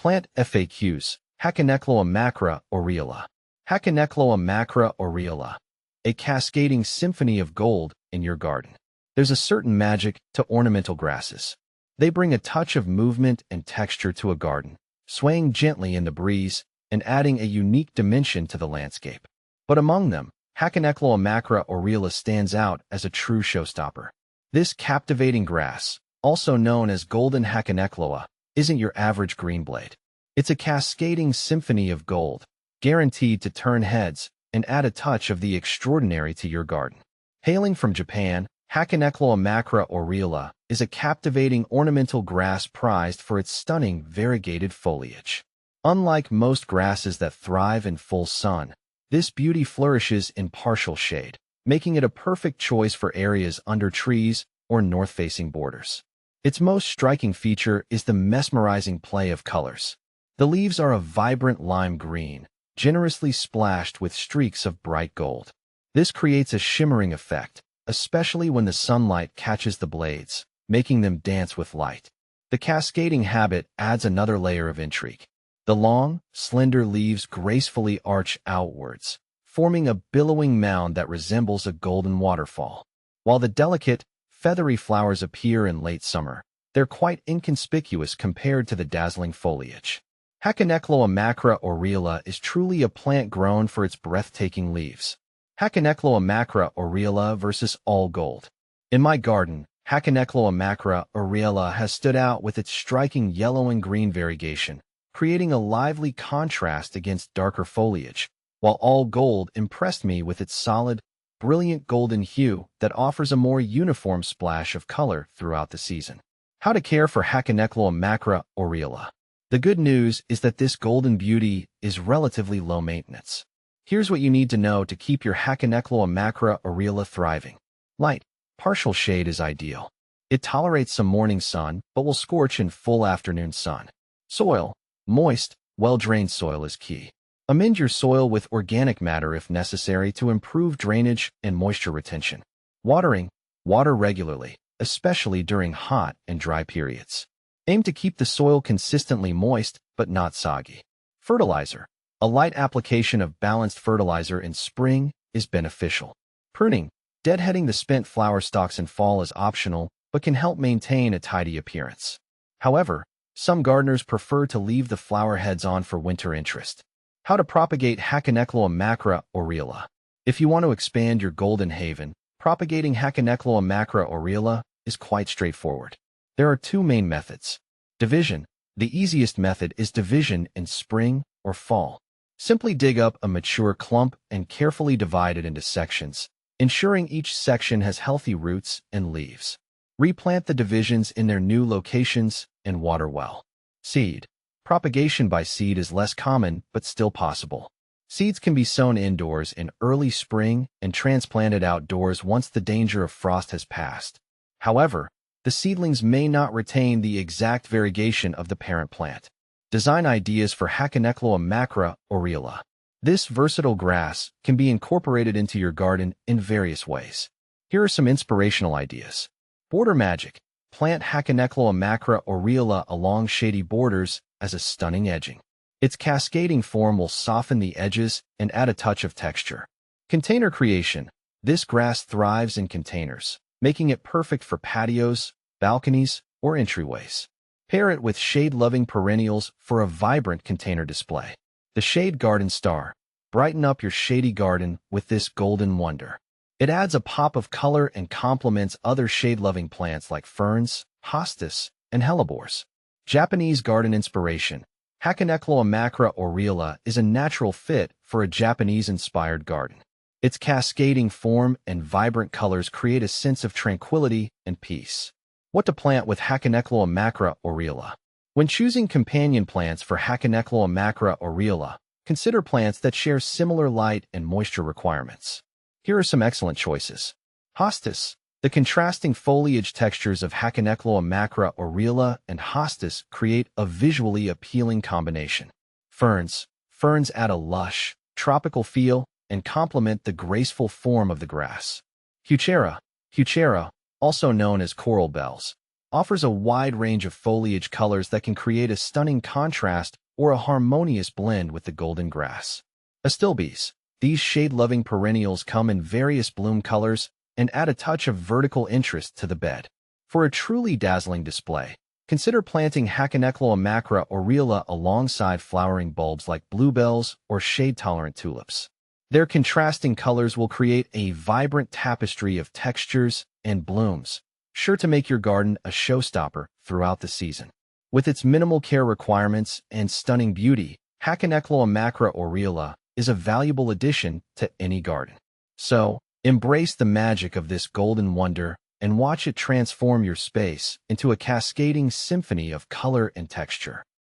Plant FAQs. Hakonechloa macra aureola. Hakonechloa macra aureola. A cascading symphony of gold in your garden. There's a certain magic to ornamental grasses. They bring a touch of movement and texture to a garden, swaying gently in the breeze and adding a unique dimension to the landscape. But among them, Hakonechloa macra aureola stands out as a true showstopper. This captivating grass, also known as golden Hakonechloa, isn't your average green blade. It's a cascading symphony of gold, guaranteed to turn heads and add a touch of the extraordinary to your garden. Hailing from Japan, Hakonechloa macra aureola is a captivating ornamental grass prized for its stunning variegated foliage. Unlike most grasses that thrive in full sun, this beauty flourishes in partial shade, making it a perfect choice for areas under trees or north-facing borders. Its most striking feature is the mesmerizing play of colors. The leaves are a vibrant lime green, generously splashed with streaks of bright gold. This creates a shimmering effect, especially when the sunlight catches the blades, making them dance with light. The cascading habit adds another layer of intrigue. The long, slender leaves gracefully arch outwards, forming a billowing mound that resembles a golden waterfall. While the delicate, feathery flowers appear in late summer, they're quite inconspicuous compared to the dazzling foliage. Hakonechloa macra aureola is truly a plant grown for its breathtaking leaves. Hakonechloa macra aureola versus all gold. In my garden, Hakonechloa macra aureola has stood out with its striking yellow and green variegation, creating a lively contrast against darker foliage, while all gold impressed me with its solid, brilliant golden hue that offers a more uniform splash of color throughout the season. How to care for Hakonechloa macra aureola. The good news is that this golden beauty is relatively low maintenance. Here's what you need to know to keep your Hakonechloa macra aureola thriving. Light, partial shade is ideal. It tolerates some morning sun, but will scorch in full afternoon sun. Soil, moist, well-drained soil is key. Amend your soil with organic matter if necessary to improve drainage and moisture retention. Watering, water regularly, especially during hot and dry periods. Aim to keep the soil consistently moist, but not soggy. Fertilizer. A light application of balanced fertilizer in spring is beneficial. Pruning. Deadheading the spent flower stalks in fall is optional, but can help maintain a tidy appearance. However, some gardeners prefer to leave the flower heads on for winter interest. How to propagate Hakonechloa macra aureola. If you want to expand your golden haven, propagating Hakonechloa macra aureola is quite straightforward. There are two main methods. Division. The easiest method is division in spring or fall. Simply dig up a mature clump and carefully divide it into sections, ensuring each section has healthy roots and leaves. Replant the divisions in their new locations and water well. Seed. Propagation by seed is less common but still possible. Seeds can be sown indoors in early spring and transplanted outdoors once the danger of frost has passed. However, the seedlings may not retain the exact variegation of the parent plant. Design ideas for Hakonechloa macra aureola. This versatile grass can be incorporated into your garden in various ways. Here are some inspirational ideas. Border magic. Plant Hakonechloa macra aureola along shady borders as a stunning edging. Its cascading form will soften the edges and add a touch of texture. Container creation. This grass thrives in containers, making it perfect for patios, balconies, or entryways. Pair it with shade-loving perennials for a vibrant container display. The Shade Garden Star. Brighten up your shady garden with this golden wonder. It adds a pop of color and complements other shade-loving plants like ferns, hostas, and hellebores. Japanese garden inspiration. Hakonechloa macra aureola is a natural fit for a Japanese-inspired garden. Its cascading form and vibrant colors create a sense of tranquility and peace. What to plant with Hakonechloa macra aureola. When choosing companion plants for Hakonechloa macra aureola, consider plants that share similar light and moisture requirements. Here are some excellent choices. Hostas. The contrasting foliage textures of Hakonechloa macra aureola and hostas create a visually appealing combination. Ferns. Ferns add a lush, tropical feel and complement the graceful form of the grass. Heuchera. Heuchera, also known as coral bells, offers a wide range of foliage colors that can create a stunning contrast or a harmonious blend with the golden grass. Astilbes. These shade-loving perennials come in various bloom colors and add a touch of vertical interest to the bed. For a truly dazzling display, consider planting Hakonechloa macra Aureola alongside flowering bulbs like bluebells or shade-tolerant tulips. Their contrasting colors will create a vibrant tapestry of textures and blooms, sure to make your garden a showstopper throughout the season. With its minimal care requirements and stunning beauty, Hakonechloa macra Aureola is a valuable addition to any garden. So, embrace the magic of this golden wonder and watch it transform your space into a cascading symphony of color and texture.